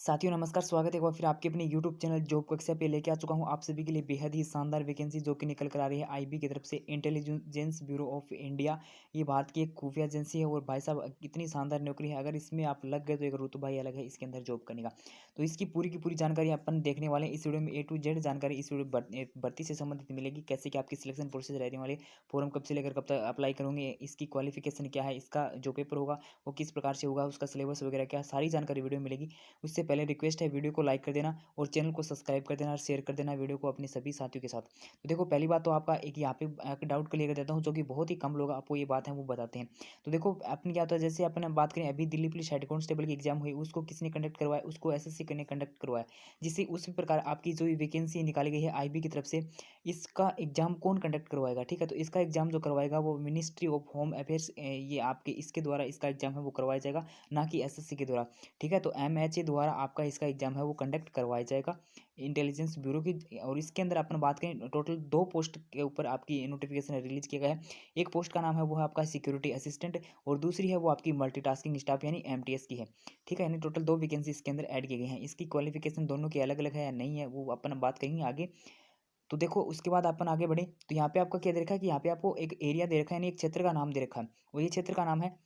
साथियों नमस्कार, स्वागत है एक बार फिर आपके अपने यूट्यूब चैनल जॉब कक्षा पे लेके आ चुका हूँ आप सभी के लिए बेहद ही शानदार वैकेंसी जो कि निकल कर आ रही है आईबी की तरफ से इंटेलिजेंस ब्यूरो ऑफ इंडिया। ये भारत की एक खुफिया एजेंसी है और भाई साहब इतनी शानदार नौकरी है, अगर इसमें आप लग गए तो एक रुतबा ही अलग है इसके अंदर जॉब करने का। तो इसकी पूरी की पूरी जानकारी अपन देखने वाले हैं इस वीडियो में, ए टू जेड जानकारी इस वीडियो भर्ती से संबंधित मिलेगी। कैसे कि आपकी सिलेक्शन प्रोसेस रहने वाली, फॉर्म कब से लेकर कब तक अप्लाई करोगे, इसकी क्वालिफिकेशन क्या है, इसका जो पेपर होगा वो किस प्रकार से होगा, उसका सिलेबस वगैरह क्या, सारी जानकारी वीडियो में मिलेगी। उससे पहले रिक्वेस्ट है वीडियो को लाइक कर देना और चैनल को सब्सक्राइब कर देना और शेयर कर देना वीडियो को अपने सभी साथियों के साथ। तो देखो पहली बात तो आपका एक यहाँ पे डाउट क्लियर कर देता हूँ, जो कि बहुत ही कम लोग आपको ये बात है वो बताते हैं। तो देखो अपन क्या होता है, जैसे अपन बात करें अभी दिल्ली पुलिस हेड कांस्टेबल की एग्जाम हुई, उसको किसने कंडक्ट करवाया, उसको एसएससी ने कंडक्ट करवाया। जिससे उसी प्रकार आपकी जो वैकेंसी निकाली गई है आईबी की तरफ से, इसका एग्जाम कौन कंडक्ट करवाएगा, ठीक है। तो इसका एग्जाम जो करवाएगा वो मिनिस्ट्री ऑफ होम अफेयर्स, ये आपके इसके द्वारा इसका एग्जाम है वो करवाया जाएगा, ना कि एसएससी के द्वारा, ठीक है। तो एमएचए द्वारा आपका इसका एग्जाम है वो कंडक्ट करवाया जाएगा इंटेलिजेंस ब्यूरो की। और इसके अंदर अपन बात करें टोटल दो पोस्ट के ऊपर आपकी नोटिफिकेशन रिलीज किया गया है। एक पोस्ट का नाम है वो है आपका सिक्योरिटी असिस्टेंट और दूसरी है वो आपकी मल्टीटास्किंग स्टाफ यानी एमटीएस की है, ठीक है। यानी टोटल दो वैकेंसी इसके अंदर ऐड किए गए हैं। इसकी क्वालिफिकेशन दोनों की अलग अलग है या नहीं है वो अपन बात करेंगे आगे। तो देखो उसके बाद अपन आगे बढ़े तो यहाँ पे आपका क्या दे रखा है कि यहाँ पे आपको एक एरिया दे रखा है यानी एक क्षेत्र का नाम दे रखा है, और ये क्षेत्र का नाम है।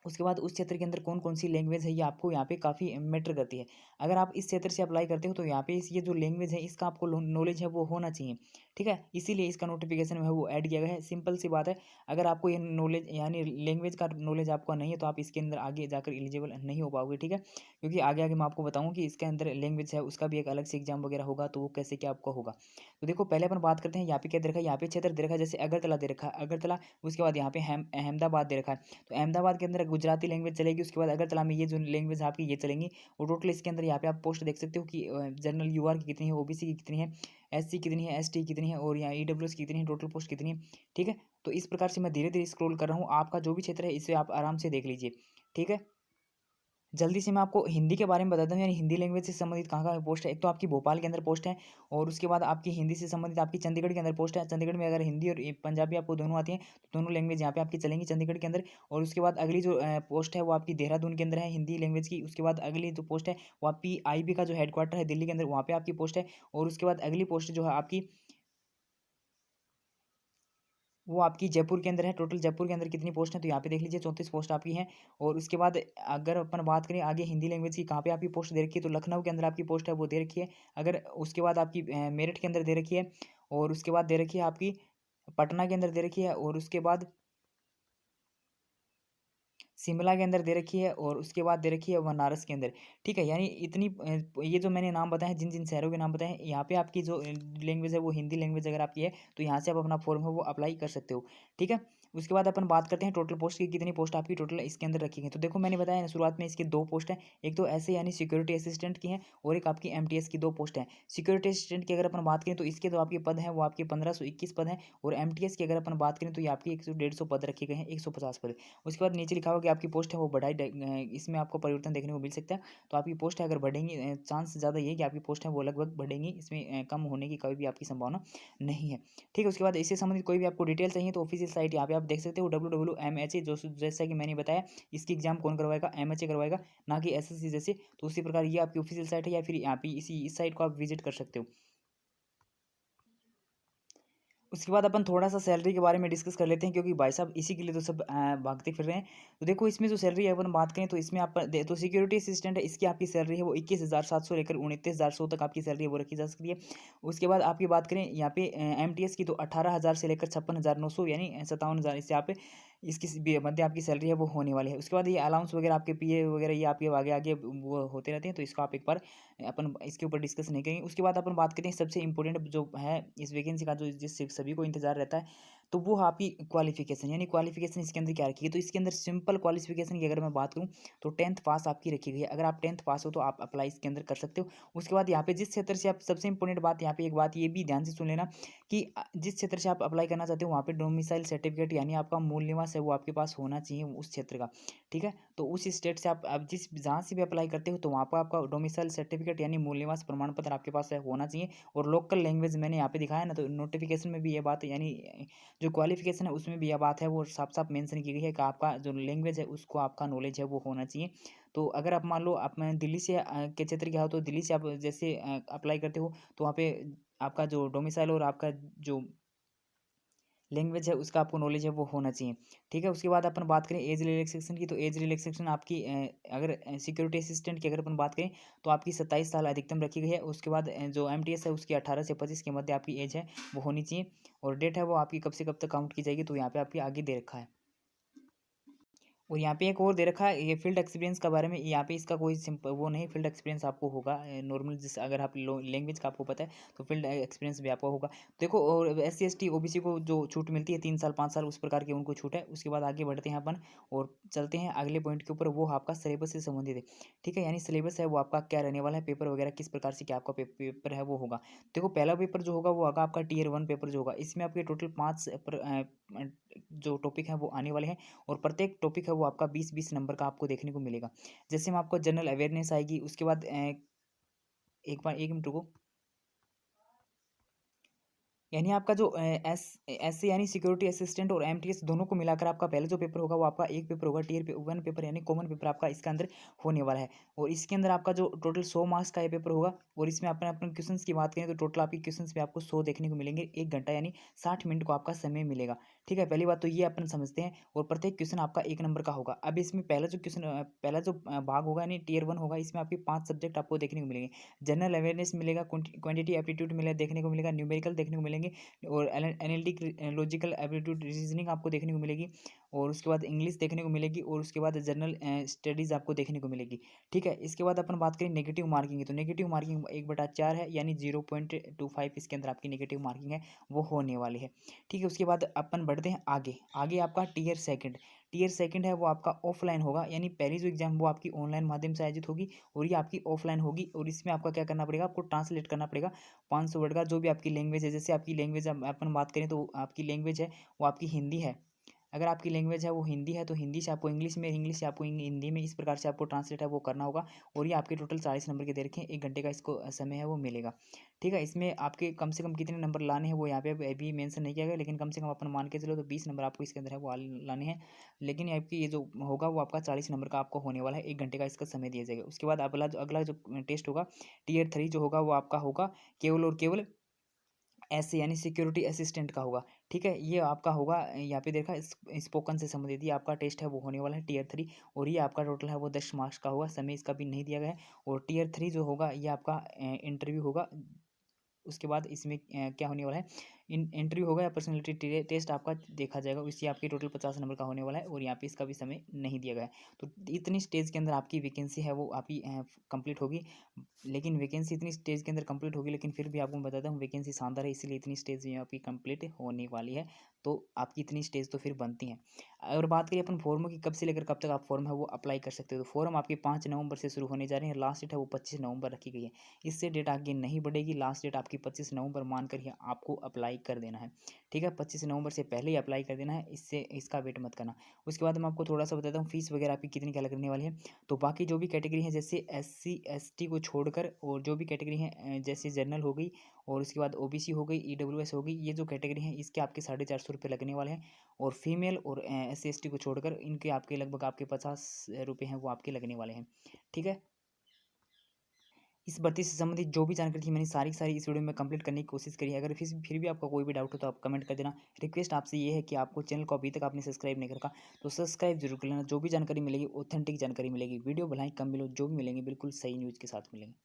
उसके बाद उस क्षेत्र के अंदर कौन-कौन सी लैंग्वेज है ये आपको यहाँ पे काफ़ी मैटर करती है। अगर आप इस क्षेत्र से अप्लाई करते हो तो यहाँ पे इस ये जो लैंग्वेज है इसका आपको लो नॉलेज है वो होना चाहिए, ठीक है? इसीलिए इसका नोटिफ़िकेशन में है वो ऐड किया गया है। सिंपल सी बात है, अगर आपको ये नॉलेज यानी लैंग्वेज का नॉलेज आपका नहीं है तो आप इसके अंदर आगे जाकर एलिजिबल नहीं हो पाओगे, ठीक है? क्योंकि आगे-आगे मैं आपको बताऊँ कि इसके अंदर लैंग्वेज है उसका भी एक अलग से एग्ज़ाम वगैरह होगा तो वो कैसे क्या आपका होगा। तो देखो पहले अपन बात करते हैं यहाँ पे क्या दे रखा है, यहाँ पे क्षेत्र दे रखा है जैसे अगरतला दे रखा है, अगरतला। उसके बाद यहाँ पे अहमदाबाद दे रखा है। तो अहमदाबाद के अंदर गुजराती लैंग्वेज चलेगी, उसके बाद अगरतला में ये जो लैंग्वेज आपकी ये चलेंगी। और टोटल इसके अंदर यहाँ पे आप पोस्ट देख सकते हो कि जनरल यूआर की कितनी है, ओबीसी की कितनी है, एससी कितनी है, एसटी कितनी है और यहाँ ईडब्ल्यूएस की कितनी है, टोटल पोस्ट कितनी है, ठीक है। तो इस प्रकार से मैं धीरे धीरे स्क्रॉल कर रहा हूँ, आपका जो भी क्षेत्र है इसे आप आराम से देख लीजिए, ठीक है। जल्दी से मैं आपको हिंदी के बारे में बताता हूँ, यानी हिंदी लैंग्वेज से संबंधित कहाँ-कहाँ पोस्ट है। एक तो आपकी भोपाल के अंदर पोस्ट है और उसके बाद आपकी हिंदी से संबंधित आपकी चंडीगढ़ के अंदर पोस्ट है। चंडीगढ़ में अगर हिंदी और पंजाबी आपको दोनों आती हैं, तो दोनों लैंग्वेज यहाँ पे आपकी चलेंगी चंडीगढ़ के अंदर। और उसके बाद अगली जो पोस्ट है वो आपकी देहरादून के अंदर है हिंदी लैंग्वेज की। उसके बाद अगली जो पोस्ट है वो आपकी आईबी का जो हेडक्वार्टर है दिल्ली के अंदर, वहाँ पे आपकी पोस्ट है। और उसके बाद अगली पोस्ट जो है आपकी वो आपकी जयपुर के अंदर है। टोटल जयपुर के अंदर कितनी पोस्ट हैं तो यहाँ पे देख लीजिए 34 पोस्ट आपकी हैं। और उसके बाद अगर अपन बात करें आगे हिंदी लैंग्वेज की कहाँ पे आपकी पोस्ट दे रखी है, तो लखनऊ के अंदर आपकी पोस्ट है वो दे रखी है। अगर उसके बाद आपकी मेरठ के अंदर दे रखी है और उसके बाद दे रखी है आपकी पटना के अंदर दे रखी है और उसके बाद शिमला के अंदर दे रखी है और उसके बाद दे रखी है बनारस के अंदर, ठीक है। यानी इतनी ये जो मैंने नाम बताए हैं, जिन-जिन शहरों के नाम बताए हैं, यहाँ पे आपकी जो लैंग्वेज है वो हिंदी लैंग्वेज अगर आपकी है, तो यहाँ से आप अपना फॉर्म है वो अप्लाई कर सकते हो, ठीक है। उसके बाद अपन बात करते हैं टोटल पोस्ट की, कितनी पोस्ट आपकी टोटल इसके अंदर रखी गई। तो देखो मैंने बताया ना शुरुआत में इसकी 2 पोस्ट हैं, एक तो ऐसे यानी सिक्योरिटी असिस्टेंट की है और एक आपकी एमटीएस की 2 पोस्ट हैं। सिक्योरिटी असिस्टेंट की अगर अपन बात करें तो इसके जो आपके पद हैं वो आपके 1521 पद हैं और एमटीएस की अगर अपन बात करें तो ये आपकी 100 150 पद रखे गए हैं, 150 पद। उसके बाद नीचे लिखा हुआ कि आपकी पोस्ट है वो इसमें आपको परिवर्तन देखने को मिल सकता है। तो आपकी पोस्ट है अगर बढ़ेंगी, चांस ज़्यादा ये है कि आपकी पोस्ट है वो लगभग बढ़ेंगी, इसमें कम होने की कभी भी आपकी संभावना नहीं है, ठीक है। उसके बाद इससे संबंधित कोई भी आपको डिटेल चाहिए तो ऑफिशियल साइट यहाँ पे आप देख सकते हो WWMHA, जो जैसा कि मैंने बताया इसकी एग्जाम कौन करवाएगा, एमएचए करवाएगा, ना कि एसएससी जैसे। तो उसी प्रकार ये आपकी ऑफिशियल साइट है या फिर यहाँ पे इस साइट को आप विजिट कर सकते हो। उसके बाद अपन थोड़ा-सा सैलरी के बारे में डिस्कस कर लेते हैं, क्योंकि भाई साहब इसी के लिए तो सब भागते फिर रहे हैं। तो देखो इसमें जो सैलरी है अपन बात करें तो इसमें आप दे तो सिक्योरिटी असिस्टेंट है, इसकी आपकी सैलरी है वो 21,700 लेकर 29,100 तक आपकी सैलरी है वो रखी जा सकती है। उसके बाद आपकी बात करें यहाँ पे एमटीएस की, तो 18,000 से लेकर 56,900 यानी 57,000 इससे आप इसकी मध्य आपकी सैलरी है वो होने वाली है। उसके बाद ये अलाउंस वगैरह आपके पीए वगैरह ये आपके आगे-आगे वो होते रहते हैं, तो इसको आप एक बार अपन इसके ऊपर डिस्कस नहीं करेंगे। उसके बाद अपन बात करते हैं सबसे इम्पोर्टेंट जो है इस वैकेंसी का, जो जिस सभी को इंतजार रहता है, तो वो है आपकी क्वालिफिकेशन। यानी क्वालिफिकेशन इसके अंदर क्या रखी है, तो इसके अंदर सिंपल क्वालिफिकेशन की अगर मैं बात करूँ तो 10th पास आपकी रखी गई है। अगर आप 10th पास हो तो आप अप्लाई इसके अंदर कर सकते हो। उसके बाद यहाँ पे जिस क्षेत्र से आप, सबसे इंपॉर्टेंट बात यहाँ पे एक बात ये भी ध्यान से सुन लेना कि जिस क्षेत्र से आप अप्लाई करना चाहते हो वहाँ पे डोमिसाइल सर्टिफिकेट यानी आपका मूल निवास है वो आपके पास होना चाहिए उस क्षेत्र का, ठीक है। तो उस स्टेट से आप जिस जहाँ से भी अप्लाई करते हो तो वहाँ पर आपका डोमिसाइल सर्टिफिकेट यानी मूल निवास प्रमाण पत्र आपके पास है होना चाहिए। और लोकल लैंग्वेज मैंने यहाँ पे दिखाया ना, तो नोटिफिकेशन में भी ये बात है, यानी जो क्वालिफिकेशन है उसमें भी यह बात है वो साफ साफ मेंशन की गई है कि आपका जो लैंग्वेज है उसको आपका नॉलेज है वो होना चाहिए। तो अगर आप मान लो आप मैं दिल्ली से के क्षेत्र के हो तो दिल्ली से आप जैसे अप्लाई करते हो तो वहाँ पे आपका जो डोमिसाइल और आपका जो लैंग्वेज है उसका आपको नॉलेज है वो होना चाहिए। ठीक है, उसके बाद अपन बात करें एज रिलैक्सेशन की, तो एज रिलैक्सेशन आपकी अगर सिक्योरिटी असिस्टेंट की अगर अपन बात करें तो आपकी 27 साल अधिकतम रखी गई है। उसके बाद जो एमटीएस है उसकी 18 से 25 के मध्य आपकी एज है वो होनी चाहिए, और डेट है वो आपकी कब से कब तक काउंट की जाएगी, तो यहाँ पे आपकी आगे दे रखा है। और यहाँ पे एक और दे रखा है ये फील्ड एक्सपीरियंस के बारे में, यहाँ पे इसका कोई सिंपल वो नहीं, फील्ड एक्सपीरियंस आपको होगा नॉर्मल, जिस अगर आप लैंग्वेज का आपको पता है तो फील्ड एक्सपीरियंस भी आपको होगा। देखो, और SC ST OBC को जो छूट मिलती है 3 साल 5 साल उस प्रकार की उनको छूट है। उसके बाद आगे बढ़ते हैं अपन और चलते हैं अगले पॉइंट के ऊपर, वो आपका सिलेबस से संबंधित है। ठीक है, यानी सिलेबस है वो आपका क्या रहने वाला है, पेपर वगैरह किस प्रकार से क्या आपका पेपर है वो होगा। देखो, पहला पेपर जो होगा वो होगा आपका Tier 1 पेपर जो होगा, इसमें आपके टोटल 5 जो टॉपिक हैं वो आने वाले हैं, और प्रत्येक टॉपिक है वो आपका 20-20 नंबर का आपको देखने को मिलेगा। जैसे में आपको जनरल अवेयरनेस आएगी, उसके बाद एक बार 1 मिनट रुको। यानी आपका जो एस यानी सिक्योरिटी असिस्टेंट और एमटीएस दोनों को मिलाकर आपका पहले जो पेपर होगा वो आपका एक पेपर होगा, Tier 1 पेपर यानी कॉमन पेपर आपका इसके अंदर होने वाला है। और इसके अंदर आपका जो टोटल 100 मार्क्स का ये पेपर होगा, और इसमें अपने अपने क्वेश्चंस की बात करें तो टोटल आपके क्वेश्चंस पे आपको 100 देखने को मिलेंगे। 1 घंटा यानी 60 मिनट को आपका समय मिलेगा। ठीक है, पहली बात तो ये अपन समझते हैं, और प्रत्येक क्वेश्चन आपका 1 नंबर का होगा। अब इसमें पहला जो भाग होगा यानी Tier 1 होगा, इसमें आपके 5 सब्जेक्ट आपको देखने को मिलेंगे। जनरल अवेयरनेस मिलेगा, क्वांटिटी एप्टीट्यूड मिलेगा देखने को मिलेगा, न्यूमेरिकल देखने को मिलेंगे, और एनालिटिक लॉजिकल एप्टीट्यूड रीजनिंग आपको देखने को मिलेगी, और उसके बाद इंग्लिश देखने को मिलेगी, और उसके बाद जनरल स्टडीज़ आपको देखने को मिलेगी। ठीक है, इसके बाद अपन बात करें नेगेटिव मार्किंग की, तो नेगेटिव मार्किंग 1/4 है, यानी 0.25 इसके अंदर आपकी नेगेटिव मार्किंग है वो होने वाली है। ठीक है, उसके बाद अपन बढ़ते हैं आगे। आगे आपका टीयर सेकंड है वो आपका ऑफलाइन होगा, यानी पहली जो एग्जाम वो आपकी ऑनलाइन माध्यम से आयोजित होगी, और ये आपकी ऑफलाइन होगी, और इसमें आपका क्या करना पड़ेगा, आपको ट्रांसलेट करना पड़ेगा 500 वर्ड का, जो भी आपकी लैंग्वेज है। जैसे आपकी लैंग्वेज अपन बात करें तो आपकी लैंग्वेज है वो आपकी हिंदी है। अगर आपकी लैंग्वेज है वो हिंदी है तो हिंदी से आपको इंग्लिश में, इंग्लिश से आपको हिंदी में, इस प्रकार से आपको ट्रांसलेट है वो करना होगा। और ये आपके टोटल 40 नंबर के दे रखे हैं, 1 घंटे का इसको समय है वो मिलेगा। ठीक है, इसमें आपके कम से कम कितने नंबर लाने हैं वो यहाँ पे अभी मेंशन नहीं किया गया, लेकिन कम से कम अपन मान के चलो तो 20 नंबर आपको इसके अंदर है वो लाने हैं। लेकिन आपकी ये जो होगा वो आपका 40 नंबर का आपको होने वाला है, 1 घंटे का इसका समय दिया जाएगा। उसके बाद अगला जो टेस्ट होगा Tier 3 जो होगा वो आपका होगा केवल और केवल यानी सिक्योरिटी असिस्टेंट का होगा। ठीक है, ये आपका होगा यहाँ पे देखा स्पोकन से संबंधित ये आपका टेस्ट है वो होने वाला है Tier 3, और ये आपका टोटल है वो 10 मार्क्स का होगा। समय इसका भी नहीं दिया गया है। और Tier 3 जो होगा ये आपका इंटरव्यू होगा। उसके बाद इसमें क्या होने वाला है, इंटरव्यू होगा या पर्सनैलिटी टेस्ट आपका देखा जाएगा, इससे आपकी टोटल 50 नंबर का होने वाला है, और यहाँ पे इसका भी समय नहीं दिया गया है। तो इतनी स्टेज के अंदर आपकी वैकेंसी है वो आपकी कंप्लीट होगी। लेकिन वैकेंसी इतनी स्टेज के अंदर कंप्लीट होगी, लेकिन फिर भी आपको मैं बताता हूँ वैकेंसी शानदार है, इसलिए इतनी स्टेज में आपकी कंप्लीट होने वाली है। तो आपकी इतनी स्टेज तो फिर बनती हैं। और बात करिए अपन फॉर्मों की, कब से लेकर कब तक आप फॉर्म है वो अप्लाई कर सकते हो, तो फॉर्म आपके 5 नवंबर से शुरू होने जा रहे हैं। लास्ट डेट है वो 25 नवंबर रखी गई है। इससे डेट आगे नहीं बढ़ेगी, लास्ट डेट आपकी 25 नवंबर मानकर ही आपको अप्लाई कर देना है। ठीक है, 25 नवंबर से पहले ही अप्लाई कर देना है, इससे इसका वेट मत करना। उसके बाद मैं आपको थोड़ा सा बताता हूँ फीस वगैरह आपकी कितनी क्या लगने वाली है। तो बाकी जो भी कैटेगरी है जैसे SC ST को छोड़कर, और जो भी कैटेगरी है जैसे जनरल हो गई, और उसके बाद OBC हो गई, EWS हो गई, ये जो कैटेगरी है इसके आपके 450 रुपये लगने वाले हैं। और फीमेल और SC ST को छोड़कर इनके आपके लगभग आपके 50 रुपये हैं वो आपके लगने वाले हैं। ठीक है, इस भर्ती से संबंधित जो भी जानकारी थी मैंने सारी की सारी इस वीडियो में कंप्लीट करने की कोशिश करी है। अगर फिर भी आपका कोई भी डाउट हो तो आप कमेंट कर देना। रिक्वेस्ट आपसे ये है कि आपको चैनल को अभी तक आपने सब्सक्राइब नहीं कर रखा तो सब्सक्राइब जरूर कर लेना। जो भी जानकारी मिलेगी ऑथेंटिक जानकारी मिलेगी, वीडियो भलाई कम मिलो, जो भी मिलेंगे बिल्कुल सही न्यूज़ के साथ मिलेंगे।